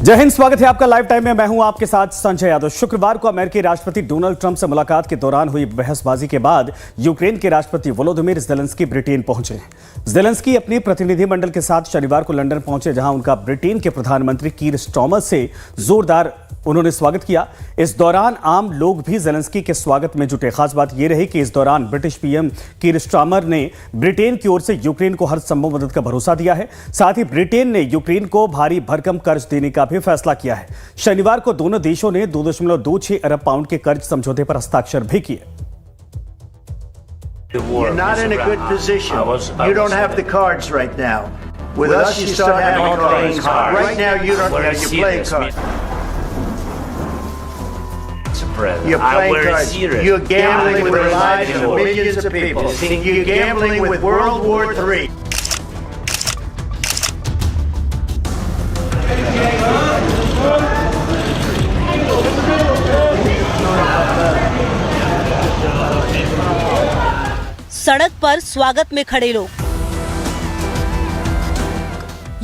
जय हिंद, स्वागत है आपका लाइव टाइम में। मैं हूं आपके साथ संजय यादव। शुक्रवार को अमेरिकी राष्ट्रपति डोनाल्ड ट्रंप से मुलाकात के दौरान हुई बहसबाजी के बाद यूक्रेन के राष्ट्रपति वोलोदिमीर ज़ेलेंस्की ब्रिटेन पहुंचे। ज़ेलेंस्की अपनी प्रतिनिधिमंडल के साथ शनिवार को लंदन पहुंचे, जहां उनका ब्रिटेन के प्रधानमंत्री कीर स्टार्मर से जोरदार उन्होंने स्वागत किया। इस दौरान आम लोग भी ज़ेलेंस्की के स्वागत में जुटे। खास बात यह रही कि इस दौरान ब्रिटिश पीएम कीर स्टार्मर ने ब्रिटेन की ओर से यूक्रेन को हर संभव मदद का भरोसा दिया है। साथ ही ब्रिटेन ने यूक्रेन को भारी भरकम कर्ज देने का भी फैसला किया है। शनिवार को दोनों देशों ने 2.26 अरब पाउंड के कर्ज समझौते पर हस्ताक्षर भी किए। You're not in a good position. You don't have the cards right now. With us, you start having cards. Right now, you don't have. You're playing cards. You're playing cards. You're gambling with the lives of millions of people. You're gambling with World War III. सड़क पर स्वागत में खड़े लोग,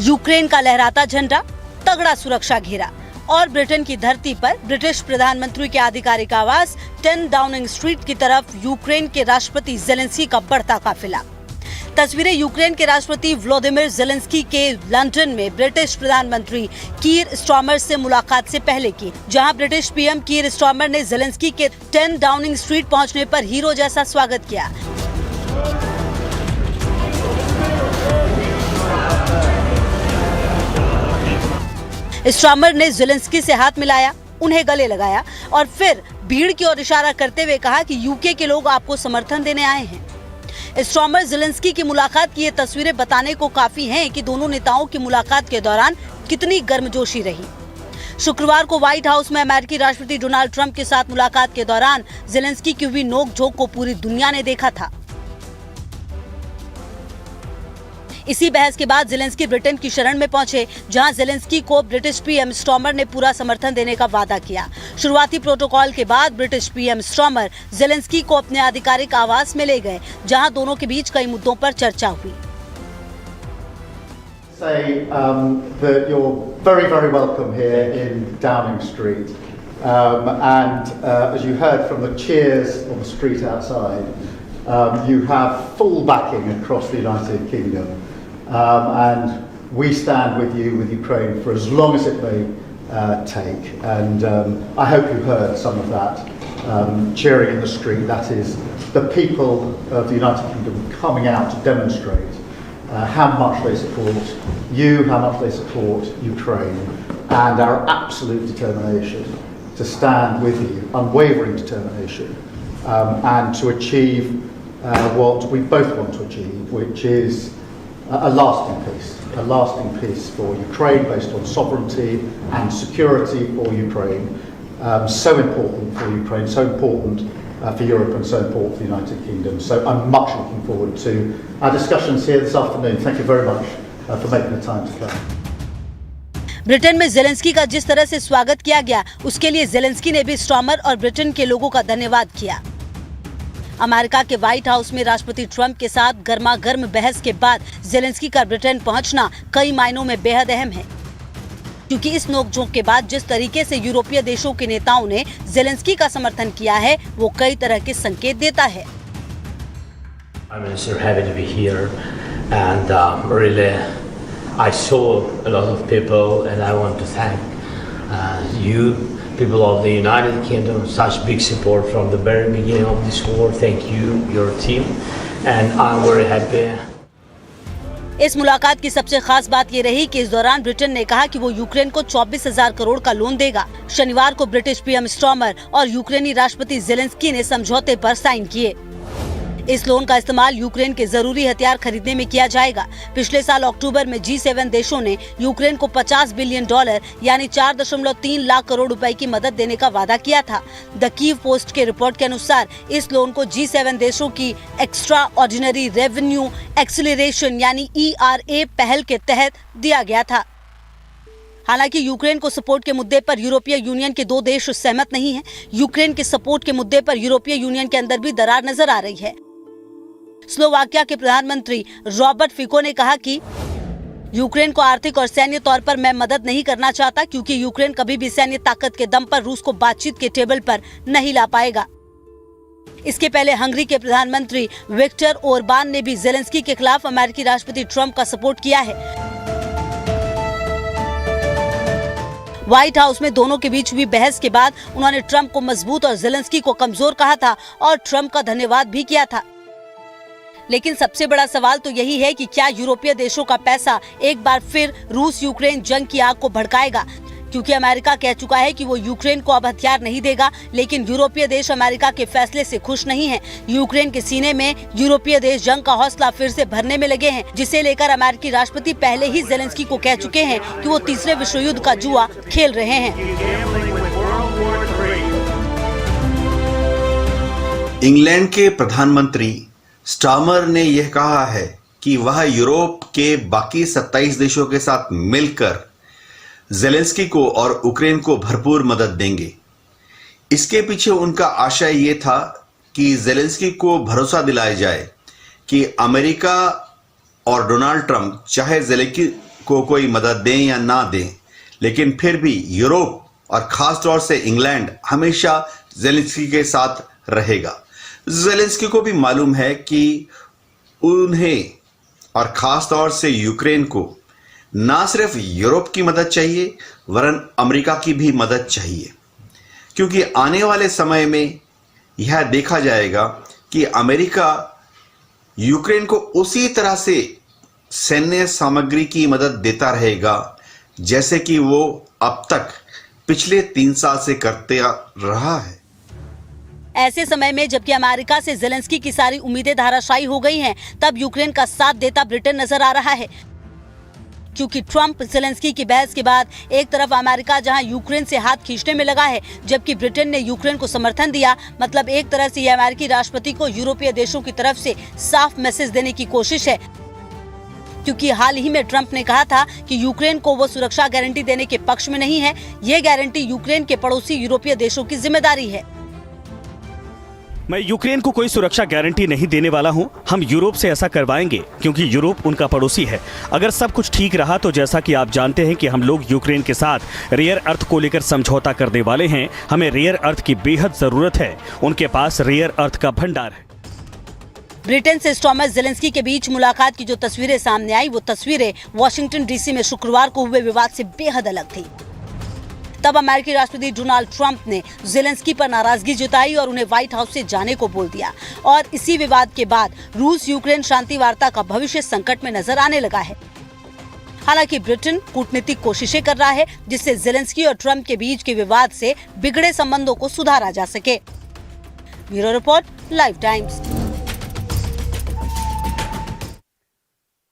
Ukraine का लहराता झंडा, तगड़ा सुरक्षा घेरा और ब्रिटेन की धरती पर ब्रिटिश प्रधानमंत्री के आधिकारिक आवास 10 डाउनिंग स्ट्रीट की तरफ यूक्रेन के राष्ट्रपति ज़ेलेंस्की का बढ़ता काफिला। तस्वीरें यूक्रेन के राष्ट्रपति वोलोदिमीर ज़ेलेंस्की के लंदन में ब्रिटिश प्रधानमंत्री कीर स्टार्मर से मुलाकात से पहले की, जहां ब्रिटिश पीएम कीर स्टार्मर ने ज़ेलेंस्की के 10 डाउनिंग स्ट्रीट पहुंचने पर हीरो जैसा स्वागत किया। स्टार्मर ने ज़ेलेंस्की से हाथ मिलाया, उन्हें गले लगाया और फिर भीड़ की ओर इशारा करते हुए कहा कि यूके के लोग आपको समर्थन देने आए हैं। स्टार्मर ज़ेलेंस्की की मुलाकात की ये तस्वीरें बताने को काफी हैं कि दोनों नेताओं की मुलाकात के दौरान कितनी गर्मजोशी रही। शुक्रवार को व्हाइट हाउस में अमेरिकी राष्ट्रपति डोनाल्ड ट्रंप के साथ मुलाकात के दौरान ज़ेलेंस्की की हुई नोकझोंक को पूरी दुनिया ने देखा था। इसी बहस के बाद ज़ेलेंस्की ब्रिटेन की शरण में पहुंचे, जहां ज़ेलेंस्की को ब्रिटिश पीएम स्टार्मर ने पूरा समर्थन देने का वादा किया। शुरुआती प्रोटोकॉल के बाद ब्रिटिश पीएम स्टार्मर ज़ेलेंस्की को अपने आधिकारिक आवास में ले गए, जहां दोनों के बीच कई मुद्दों पर चर्चा हुई। That you're very, very welcome here in Downing Street, and as you heard from the cheers on the street outside, you have full backing across the United Kingdom. And we stand with you, with Ukraine, for as long as it may take. And I hope you heard some of that cheering in the street. That is the people of the United Kingdom coming out to demonstrate how much they support you, how much they support Ukraine, and our absolute determination to stand with you, unwavering determination, and to achieve what we both want to achieve, which is a lasting peace for Ukraine based on sovereignty and security for Ukraine. So important for Ukraine, so important for Europe, and so important for the United Kingdom. So I'm much looking forward to our discussions here this afternoon. Thank you very much for making the time to come. Britain में Zelensky का जिस तरह से स्वागत किया गया, उसके लिए ज़ेलेंस्की ने भी स्टार्मर और ब्रिटेन के लोगों का धन्यवाद किया। अमेरिका के व्हाइट हाउस में राष्ट्रपति ट्रंप के साथ गर्मा गर्म बहस के बाद ज़ेलेंस्की का ब्रिटेन पहुंचना कई मायनों में बेहद अहम है, क्योंकि इस नोकझोंक के बाद जिस तरीके से यूरोपीय देशों के नेताओं ने ज़ेलेंस्की का समर्थन किया है, वो कई तरह के संकेत देता है। I'm so happy to be here, and really I saw a lot of people, and I want to thank you, people of the United Kingdom, such big support from the very beginning of this war. Thank you, your team, and I'm very happy. इस मुलाकात की सबसे खास बात ये रही कि इस दौरान ब्रिटेन ने कहा कि वो यूक्रेन को 24,000 करोड़ का लोन देगा। शनिवार को ब्रिटिश पीएम स्टार्मर और यूक्रेनी राष्ट्रपति ज़ेलेंस्की ने समझौते पर साइन किए। इस लोन का इस्तेमाल यूक्रेन के जरूरी हथियार खरीदने में किया जाएगा। पिछले साल अक्टूबर में G7 देशों ने यूक्रेन को $50 बिलियन यानी 4.3 लाख करोड़ रुपए की मदद देने का वादा किया था। द कीव पोस्ट के रिपोर्ट के अनुसार इस लोन को G7 देशों की एक्स्ट्रा ऑर्डिनरी रेवेन्यू एक्सीलरेशन यानी ERA पहल के तहत दिया गया था। हालांकि यूक्रेन को सपोर्ट के मुद्दे पर यूरोपीय यूनियन के दो देश सहमत नहीं हैं। यूक्रेन के सपोर्ट के मुद्दे पर यूरोपीय यूनियन के अंदर भी दरार नजर आ रही है। स्लोवाकिया के प्रधानमंत्री रॉबर्ट फिको ने कहा कि यूक्रेन को आर्थिक और सैन्य तौर पर मैं मदद नहीं करना चाहता, क्योंकि यूक्रेन कभी भी सैन्य ताकत के दम पर रूस को बातचीत के टेबल पर नहीं ला पाएगा। इसके पहले हंगरी के प्रधानमंत्री विक्टर ओरबान ने भी ज़ेलेंस्की के खिलाफ अमेरिकी राष्ट्रपति ट्रंप का सपोर्ट किया है। व्हाइट हाउस में दोनों के बीच हुई बहस के बाद उन्होंने ट्रंप को मजबूत और ज़ेलेंस्की को कमजोर कहा था और ट्रंप का धन्यवाद भी किया था। लेकिन सबसे बड़ा सवाल तो यही है कि क्या यूरोपीय देशों का पैसा एक बार फिर रूस यूक्रेन जंग की आग को भड़काएगा, क्योंकि अमेरिका कह चुका है कि वो यूक्रेन को अब हथियार नहीं देगा। लेकिन यूरोपीय देश अमेरिका के फैसले से खुश नहीं हैं। यूक्रेन के सीने में यूरोपीय देश जंग का हौसला फिर से भरने में लगे हैं, जिसे लेकर अमेरिकी राष्ट्रपति पहले ही ज़ेलेंस्की को कह चुके हैं कि वो तीसरे विश्व युद्ध का जुआ खेल रहे हैं। इंग्लैंड के प्रधानमंत्री स्टार्मर ने यह कहा है कि वह यूरोप के बाकी 27 देशों के साथ मिलकर ज़ेलेंस्की को और यूक्रेन को भरपूर मदद देंगे। इसके पीछे उनका आशय ये था कि ज़ेलेंस्की को भरोसा दिलाया जाए कि अमेरिका और डोनाल्ड ट्रंप चाहे ज़ेलेंस्की को कोई मदद दें या ना दें, लेकिन फिर भी यूरोप और खास तौर से इंग्लैंड हमेशा ज़ेलेंस्की के साथ रहेगा। ज़ेलेंस्की को भी मालूम है कि उन्हें और खास तौर से यूक्रेन को ना सिर्फ यूरोप की मदद चाहिए वरन अमेरिका की भी मदद चाहिए, क्योंकि आने वाले समय में यह देखा जाएगा कि अमेरिका यूक्रेन को उसी तरह से सैन्य सामग्री की मदद देता रहेगा जैसे कि वो अब तक पिछले 3 साल से करते रहा है। ऐसे समय में जबकि अमेरिका से ज़ेलेंस्की की सारी उम्मीदें धाराशायी हो गई हैं, तब यूक्रेन का साथ देता ब्रिटेन नजर आ रहा है, क्योंकि ट्रंप ज़ेलेंस्की की बहस के बाद एक तरफ अमेरिका जहां यूक्रेन से हाथ खींचने में लगा है, जबकि ब्रिटेन ने यूक्रेन को समर्थन दिया। मतलब एक तरह से यह अमेरिकी राष्ट्रपति को यूरोपीय देशों की तरफ से साफ मैसेज देने की कोशिश है, क्योंकि हाल ही में ट्रंप ने कहा था कि यूक्रेन को वो सुरक्षा गारंटी देने के पक्ष में नहीं है। ये गारंटी यूक्रेन के पड़ोसी यूरोपीय देशों की जिम्मेदारी है। मैं यूक्रेन को कोई सुरक्षा गारंटी नहीं देने वाला हूं। हम यूरोप से ऐसा करवाएंगे क्योंकि यूरोप उनका पड़ोसी है। अगर सब कुछ ठीक रहा तो जैसा कि आप जानते हैं कि हम लोग यूक्रेन के साथ रेयर अर्थ को लेकर समझौता करने वाले हैं। हमें रेयर अर्थ की बेहद जरूरत है। उनके पास रेयर अर्थ का भंडार है। ब्रिटेन से स्टॉर्मर ज़ेलेंस्की के बीच मुलाकात की जो तस्वीरें सामने आई, वो तस्वीरें वॉशिंगटन डीसी में शुक्रवार को हुए विवाद से बेहद अलग थी। तब अमेरिकी राष्ट्रपति डोनाल्ड ट्रंप ने ज़ेलेंस्की पर नाराजगी जताई और उन्हें व्हाइट हाउस से जाने को बोल दिया। और इसी विवाद के बाद रूस यूक्रेन शांति वार्ता का भविष्य संकट में नजर आने लगा है। हालांकि ब्रिटेन कूटनीतिक कोशिशें कर रहा है जिससे ज़ेलेंस्की और ट्रंप के बीच के विवाद से बिगड़े संबंधों को सुधारा जा सके। Bureau report, live times.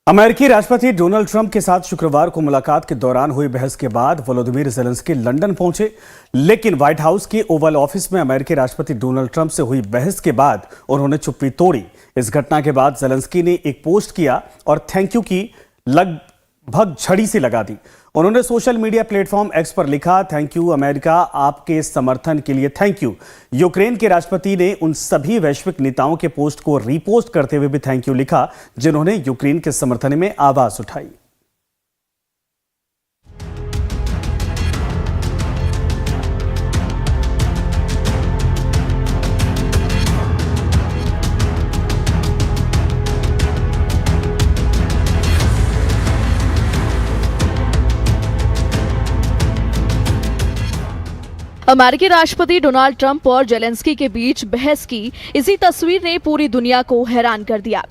अमेरिकी राष्ट्रपति डोनाल्ड ट्रंप के साथ शुक्रवार को मुलाकात के दौरान हुई बहस के बाद वोलोदिमीर ज़ेलेंस्की लंदन पहुंचे, लेकिन व्हाइट हाउस के ओवल ऑफिस में अमेरिकी राष्ट्रपति डोनाल्ड ट्रंप से हुई बहस के बाद उन्होंने चुप्पी तोड़ी। इस घटना के बाद ज़ेलेंस्की ने एक पोस्ट किया और थैंक यू की लगभग झड़ी से लगा दी। उन्होंने सोशल मीडिया प्लेटफॉर्म एक्स पर लिखा, थैंक यू अमेरिका, आपके समर्थन के लिए थैंक यू। यूक्रेन के राष्ट्रपति ने उन सभी वैश्विक नेताओं के पोस्ट को रीपोस्ट करते हुए भी थैंक यू लिखा जिन्होंने यूक्रेन के समर्थन में आवाज उठाई। अमेरिकी राष्ट्रपति डोनाल्ड ट्रंप और ज़ेलेंस्की के बीच बहस की इसी तस्वीर ने पूरी दुनिया को हैरान कर दिया।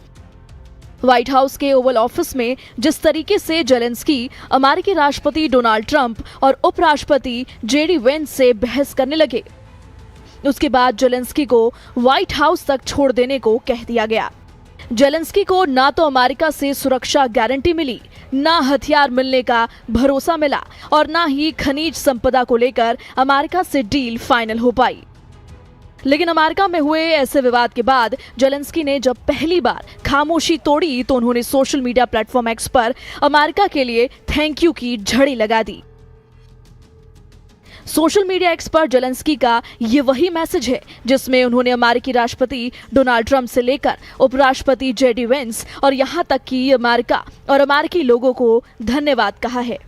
व्हाइट हाउस के ओवल ऑफिस में जिस तरीके से ज़ेलेंस्की अमेरिकी राष्ट्रपति डोनाल्ड ट्रंप और उपराष्ट्रपति जेडी वेंस से बहस करने लगे, उसके बाद ज़ेलेंस्की को व्हाइट हाउस तक छोड़ देने को कह दिया गया। ज़ेलेंस्की को ना तो अमेरिका से सुरक्षा गारंटी मिली, ना हथियार मिलने का भरोसा मिला और ना ही खनिज संपदा को लेकर अमेरिका से डील फाइनल हो पाई। लेकिन अमेरिका में हुए ऐसे विवाद के बाद ज़ेलेंस्की ने जब पहली बार खामोशी तोड़ी तो उन्होंने सोशल मीडिया प्लेटफॉर्म एक्स पर अमेरिका के लिए थैंक यू की झड़ी लगा दी। सोशल मीडिया एक्स पर जेलेंस्की का ये वही मैसेज है जिसमें उन्होंने अमेरिकी राष्ट्रपति डोनाल्ड ट्रंप से लेकर उपराष्ट्रपति जेडी वेंस और यहां तक कि अमेरिका और अमेरिकी लोगों को धन्यवाद कहा है।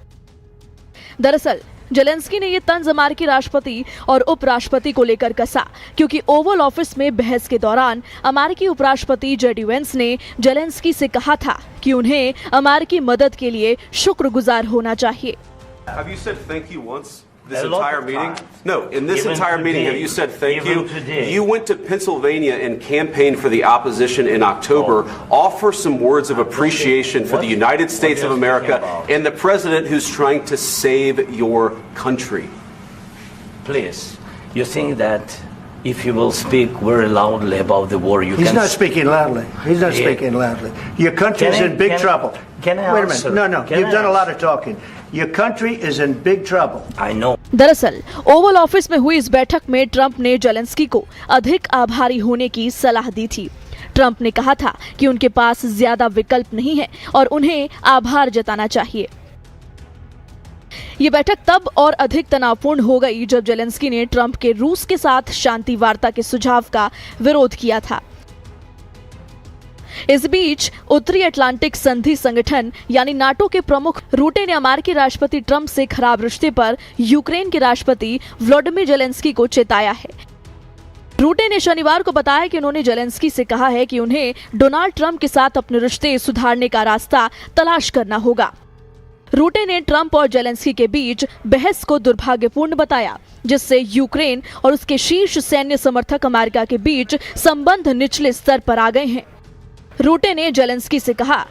दरअसल जेलेंस्की ने ये तंज अमेरिकी राष्ट्रपति और उपराष्ट्रपति को लेकर कसा क्योंकि ओवल ऑफिस में बहस के दौरान अमेरिकी उपराष्ट्रपति जेडी वेंस ने जेलेंस्की से कहा था कि उन्हें अमेरिकी मदद के लिए शुक्रगुजार होना चाहिए। Have you said thank you once this A lot entire of meeting? times. No, in this Even entire meeting, today. have you said thank Even you? today. You went to Pennsylvania and campaigned for the opposition in October. Offer some words of appreciation for the United States of America and the president who's trying to save your country. Please, you think that if you will speak very loudly about the war, you He's can... not speaking loudly. He's not Yeah. speaking loudly. Your country's Can I- in big can I- trouble. can I Wait a answer? minute. No, Can you've I done a lot answer? of talking. Your country is in big trouble. I know. दरअसल Oval office में हुई इस बैठक में Trump ने Zelensky को अधिक आभारी होने की सलाह दी थी। ट्रंप ने कहा था कि उनके पास ज्यादा विकल्प नहीं है और उन्हें आभार जताना चाहिए। ये बैठक तब और अधिक तनावपूर्ण हो गई जब जेलेंस्की ने ट्रंप के रूस के साथ शांति वार्ता के सुझाव का विरोध किया था। इस बीच उत्तरी अटलांटिक संधि संगठन यानी नाटो के प्रमुख रूटे ने अमेरिकी राष्ट्रपति ट्रंप से खराब रिश्ते पर यूक्रेन के राष्ट्रपति व्लादिमीर जेलेंस्की को चेताया है। रूटे ने शनिवार को बताया कि उन्होंने जेलेंस्की से कहा है कि उन्हें डोनाल्ड ट्रंप के साथ अपने रिश्ते सुधारने का रास्ता तलाश करना होगा। रूटे ने ट्रंप और जेलेंस्की के बीच बहस को दुर्भाग्यपूर्ण बताया, जिससे यूक्रेन और उसके शीर्ष सैन्य समर्थक अमेरिका के बीच संबंध निचले स्तर पर आ गए हैं। रूटे ने जेलेंस्की से कहा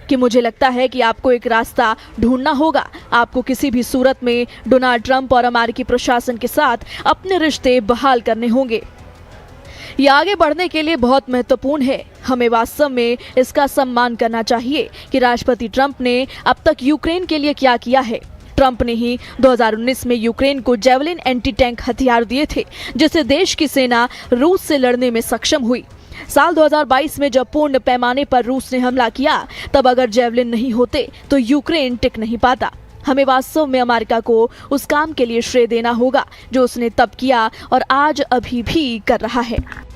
कि मुझे लगता है कि आपको एक रास्ता ढूंढना होगा। आपको किसी भी सूरत में डोनाल्ड ट्रंप और अमेरिकी प्रशासन के साथ अपने रिश्ते बहाल करने होंगे। ये आगे बढ़ने के लिए बहुत महत्वपूर्ण है। हमें वास्तव में इसका सम्मान करना चाहिए कि राष्ट्रपति ट्रंप ने अब तक यूक्रेन के लिए क्या किया है। ट्रंप ने ही 2019 में यूक्रेन को जेवलिन एंटी टैंक हथियार दिए थे, जिससे देश की सेना रूस से लड़ने में सक्षम हुई। साल 2022 में जब पूर्ण पैमाने पर रूस ने हमला किया, तब अगर जेवलिन नहीं होते तो यूक्रेन टिक नहीं पाता। हमें वास्तव में अमेरिका को उस काम के लिए श्रेय देना होगा जो उसने तब किया और आज अभी भी कर रहा है।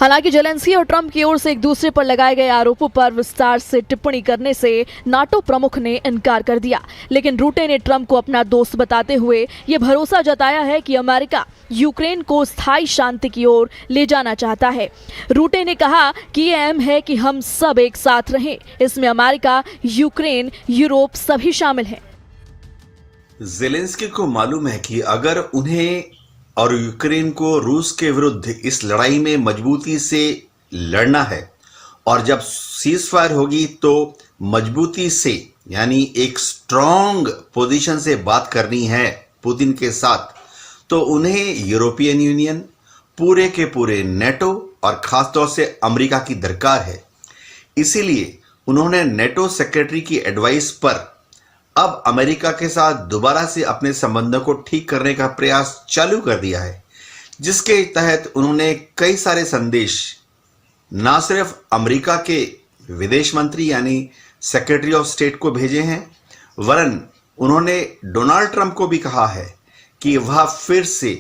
हालांकि जेलेंस्की और ट्रंप की ओर से एक दूसरे पर लगाए गए आरोपों पर विस्तार से टिप्पणी करने से नाटो प्रमुख ने इनकार कर दिया, लेकिन रूटे ने ट्रंप को अपना दोस्त बताते हुए ये भरोसा जताया है कि अमेरिका यूक्रेन को स्थायी शांति की ओर ले जाना चाहता है। रूटे ने कहा कि ये अहम है कि हम सब एक साथ रहें। इसमें अमेरिका, यूक्रेन, यूरोप सभी शामिल हैं। जेलेंस्की को मालूम है कि अगर उन्हें और यूक्रेन को रूस के विरुद्ध इस लड़ाई में मजबूती से लड़ना है और जब सीज फायर होगी तो मजबूती से यानी एक स्ट्रांग पोजीशन से बात करनी है पुतिन के साथ, तो उन्हें यूरोपियन यूनियन, पूरे के पूरे नेटो और खासतौर से अमेरिका की दरकार है। इसीलिए उन्होंने नेटो सेक्रेटरी की एडवाइस पर अब अमेरिका के साथ दोबारा से अपने संबंधों को ठीक करने का प्रयास चालू कर दिया है, जिसके तहत उन्होंने कई सारे संदेश ना सिर्फ अमेरिका के विदेश मंत्री यानी सेक्रेटरी ऑफ स्टेट को भेजे हैं, वरन उन्होंने डोनाल्ड ट्रंप को भी कहा है कि वह फिर से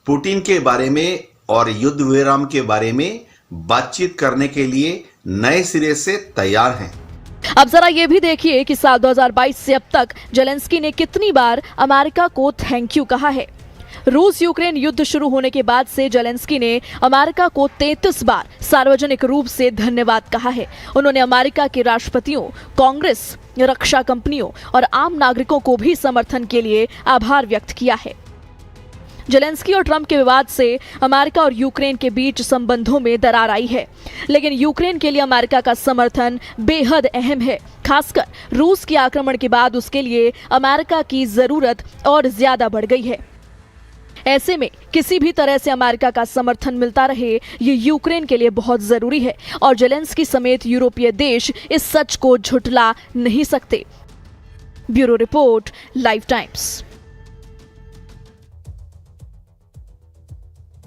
पुतिन के बारे में और युद्ध विराम के बारे में बातचीत करने के लिए नए सिरे से तैयार हैं। अब जरा ये भी देखिए कि साल 2022 से अब तक जेलेंस्की ने कितनी बार अमेरिका को थैंक यू कहा है। रूस यूक्रेन युद्ध शुरू होने के बाद से जेलेंस्की ने अमेरिका को 33 बार सार्वजनिक रूप से धन्यवाद कहा है। उन्होंने अमेरिका के राष्ट्रपतियों, कांग्रेस, रक्षा कंपनियों और आम नागरिकों को भी समर्थन के लिए आभार व्यक्त किया है। जेलेंस्की और ट्रंप के विवाद से अमेरिका और यूक्रेन के बीच संबंधों में दरार आई है, लेकिन यूक्रेन के लिए अमेरिका का समर्थन बेहद अहम है। खासकर रूस के आक्रमण के बाद उसके लिए अमेरिका की जरूरत और ज्यादा बढ़ गई है। ऐसे में किसी भी तरह से अमेरिका का समर्थन मिलता रहे, ये यूक्रेन के लिए बहुत जरूरी है और जेलेंस्की समेत यूरोपीय देश इस सच को झुठला नहीं सकते। Bureau report, live times.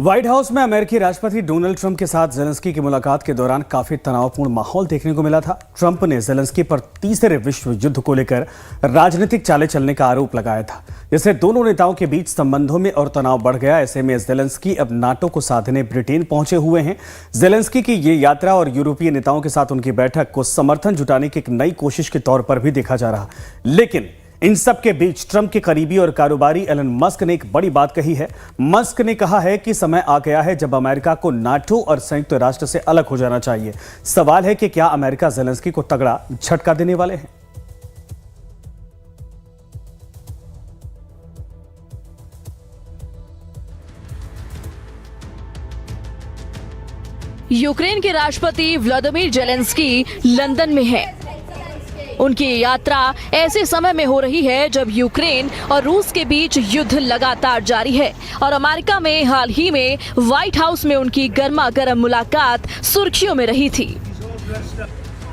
White house में अमेरिकी राष्ट्रपति डोनाल्ड ट्रंप के साथ जेलेंस्की की मुलाकात के दौरान काफी तनावपूर्ण माहौल देखने को मिला था। ट्रंप ने जेलेंस्की पर तीसरे विश्व युद्ध को लेकर राजनीतिक चालें चलने का आरोप लगाया था, जिससे दोनों नेताओं के बीच संबंधों में और तनाव बढ़ गया। ऐसे में जेलेंस्की अब नाटो को साधने ब्रिटेन पहुंचे हुए हैं। जेलेंस्की की ये यात्रा और यूरोपीय नेताओं के साथ उनकी बैठक को समर्थन जुटाने की एक नई कोशिश के तौर पर भी देखा जा रहा। लेकिन इन सब के बीच ट्रंप के करीबी और कारोबारी एलन मस्क ने एक बड़ी बात कही है। मस्क ने कहा है कि समय आ गया है जब अमेरिका को नाटो और संयुक्त राष्ट्र से अलग हो जाना चाहिए। सवाल है कि क्या अमेरिका जेलेंस्की को तगड़ा झटका देने वाले हैं? यूक्रेन के राष्ट्रपति व्लादिमीर जेलेंस्की लंदन में हैं। उनकी यात्रा ऐसे समय में हो रही है जब यूक्रेन और रूस के बीच युद्ध लगातार जारी है और अमेरिका में हाल ही में व्हाइट हाउस में उनकी गर्मा गर्म मुलाकात सुर्खियों में रही थी।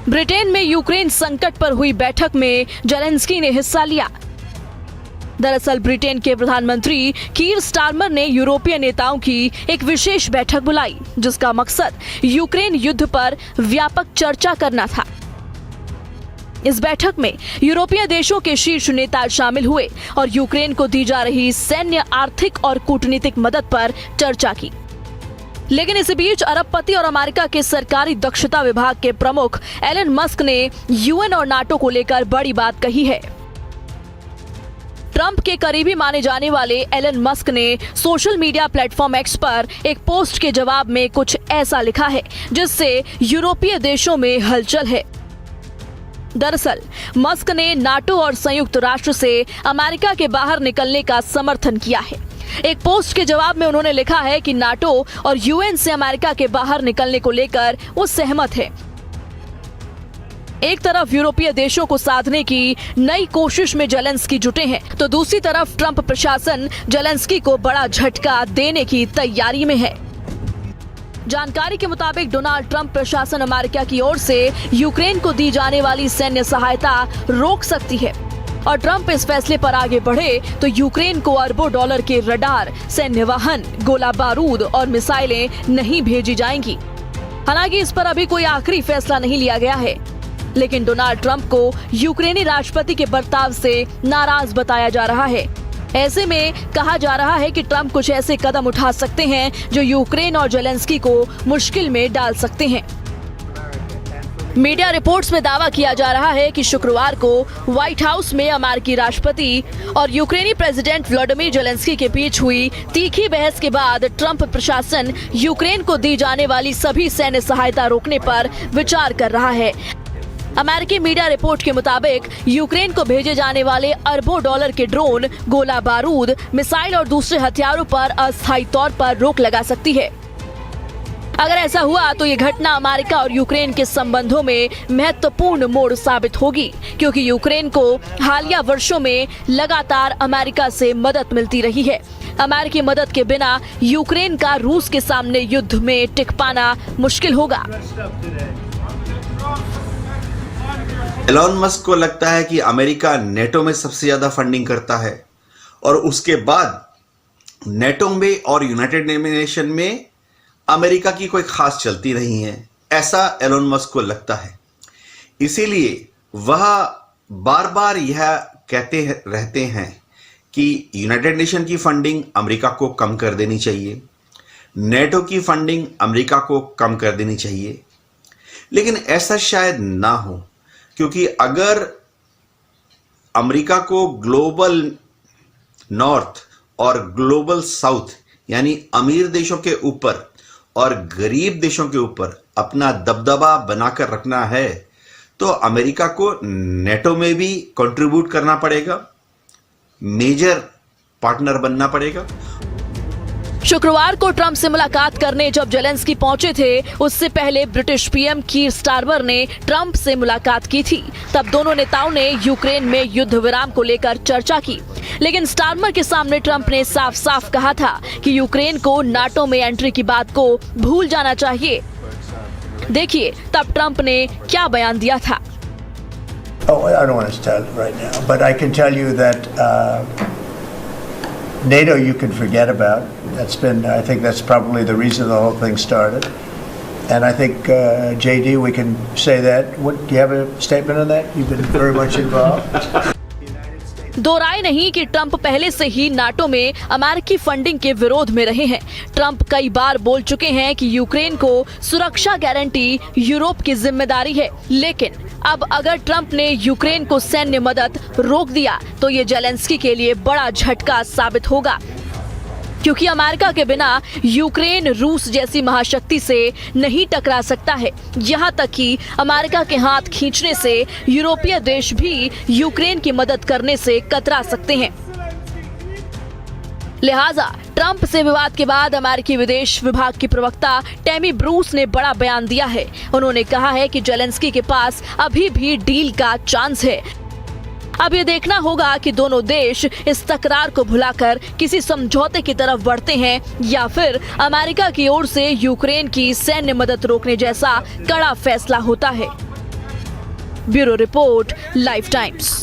ब्रिटेन में यूक्रेन संकट पर हुई बैठक में जेलेंस्की ने हिस्सा लिया। दरअसल ब्रिटेन के प्रधानमंत्री कीर स्टारमर ने यूरोपीय नेताओं की एक विशेष बैठक बुलाई, जिसका मकसद यूक्रेन युद्ध पर व्यापक चर्चा करना था। इस बैठक में यूरोपीय देशों के शीर्ष नेता शामिल हुए और यूक्रेन को दी जा रही सैन्य, आर्थिक और कूटनीतिक मदद पर चर्चा की। लेकिन इसी बीच अरबपति और अमेरिका के सरकारी दक्षता विभाग के प्रमुख एलन मस्क ने यूएन और नाटो को लेकर बड़ी बात कही है। ट्रंप के करीबी माने जाने वाले एलन मस्क ने सोशल मीडिया प्लेटफॉर्म एक्स पर एक पोस्ट के जवाब में कुछ ऐसा लिखा है जिससे यूरोपीय देशों में हलचल है। दरअसल मस्क ने नाटो और संयुक्त राष्ट्र से अमेरिका के बाहर निकलने का समर्थन किया है। एक पोस्ट के जवाब में उन्होंने लिखा है कि नाटो और यूएन से अमेरिका के बाहर निकलने को लेकर वो सहमत है। एक तरफ यूरोपीय देशों को साधने की नई कोशिश में जेलेंस्की जुटे हैं, तो दूसरी तरफ ट्रंप प्रशासन जेलेंस्की को बड़ा झटका देने की तैयारी में है। जानकारी के मुताबिक डोनाल्ड ट्रंप प्रशासन अमेरिका की ओर से यूक्रेन को दी जाने वाली सैन्य सहायता रोक सकती है और ट्रंप इस फैसले पर आगे बढ़े तो यूक्रेन को अरबों डॉलर के रडार, सैन्य वाहन, गोला बारूद और मिसाइलें नहीं भेजी जाएंगी। हालांकि इस पर अभी कोई आखिरी फैसला नहीं लिया गया है, लेकिन डोनाल्ड ट्रंप को यूक्रेनी राष्ट्रपति के बर्ताव से नाराज बताया जा रहा है। ऐसे में कहा जा रहा है कि ट्रंप कुछ ऐसे कदम उठा सकते हैं जो यूक्रेन और जेलेंस्की को मुश्किल में डाल सकते हैं। मीडिया रिपोर्ट्स में दावा किया जा रहा है कि शुक्रवार को व्हाइट हाउस में अमेरिकी राष्ट्रपति और यूक्रेनी प्रेसिडेंट व्लादिमीर जेलेंस्की के बीच हुई तीखी बहस के बाद ट्रंप प्रशासन यूक्रेन को दी जाने वाली सभी सैन्य सहायता रोकने पर विचार कर रहा है। अमेरिकी मीडिया रिपोर्ट के मुताबिक यूक्रेन को भेजे जाने वाले अरबों डॉलर के ड्रोन, गोला बारूद, मिसाइल और दूसरे हथियारों पर अस्थायी तौर पर रोक लगा सकती है। अगर ऐसा हुआ तो ये घटना अमेरिका और यूक्रेन के संबंधों में महत्वपूर्ण मोड़ साबित होगी, क्योंकि यूक्रेन को हालिया वर्षों में लगातार अमेरिका से मदद मिलती रही है। अमेरिकी मदद के बिना यूक्रेन का रूस के सामने युद्ध में टिक पाना मुश्किल होगा। एलन मस्क को लगता है कि अमेरिका नेटो में सबसे ज्यादा फंडिंग करता है और उसके बाद नेटो में और यूनाइटेड नेशन में अमेरिका की कोई खास चलती नहीं है, ऐसा एलन मस्क को लगता है। इसीलिए वह बार बार यह कहते रहते हैं कि यूनाइटेड नेशन की फंडिंग अमेरिका को कम कर देनी चाहिए, नेटो की फंडिंग अमेरिका को कम कर देनी चाहिए। लेकिन ऐसा शायद ना हो, क्योंकि अगर अमेरिका को ग्लोबल नॉर्थ और ग्लोबल साउथ यानी अमीर देशों के ऊपर और गरीब देशों के ऊपर अपना दबदबा बनाकर रखना है, तो अमेरिका को नेटो में भी कंट्रीब्यूट करना पड़ेगा, मेजर पार्टनर बनना पड़ेगा। शुक्रवार को ट्रंप से मुलाकात करने जब जेलेंस्की पहुंचे थे, उससे पहले ब्रिटिश पीएम कीर स्टारमर ने ट्रंप से मुलाकात की थी। तब दोनों नेताओं ने यूक्रेन में युद्ध विराम को लेकर चर्चा की, लेकिन स्टारमर के सामने ट्रंप ने साफ साफ कहा था कि यूक्रेन को नाटो में एंट्री की बात को भूल जाना चाहिए। देखिए तब ट्रंप ने क्या बयान दिया था। Oh, I don't want to tell right now, but I can tell you that NATO you can forget about. I think that's probably the reason the whole thing started. And I think, JD, we can say that. Do you have a statement on that? You've been very much involved. दो राय नहीं कि Trump पहले से ही NATO में अमेरिकी funding के विरोध में रहे हैं। ट्रंप कई बार बोल चुके हैं कि यूक्रेन को सुरक्षा गारंटी यूरोप की जिम्मेदारी है, लेकिन अब अगर ट्रंप ने यूक्रेन को सैन्य मदद रोक दिया तो ये जेलेंस्की के लिए बड़ा झटका साबित होगा, क्योंकि अमेरिका के बिना यूक्रेन रूस जैसी महाशक्ति से नहीं टकरा सकता है। यहाँ तक कि अमेरिका के हाथ खींचने से यूरोपीय देश भी यूक्रेन की मदद करने से कतरा सकते हैं। लिहाजा ट्रंप से विवाद के बाद अमेरिकी विदेश विभाग की प्रवक्ता टेमी ब्रूस ने बड़ा बयान दिया है। उन्होंने कहा है कि जेलेंस्की के पास अभी भी डील का चांस है। अब ये देखना होगा कि दोनों देश इस तकरार को भुलाकर किसी समझौते की तरफ बढ़ते हैं या फिर अमेरिका की ओर से यूक्रेन की सैन्य मदद रोकने जैसा कड़ा फैसला होता है। Bureau report, life times.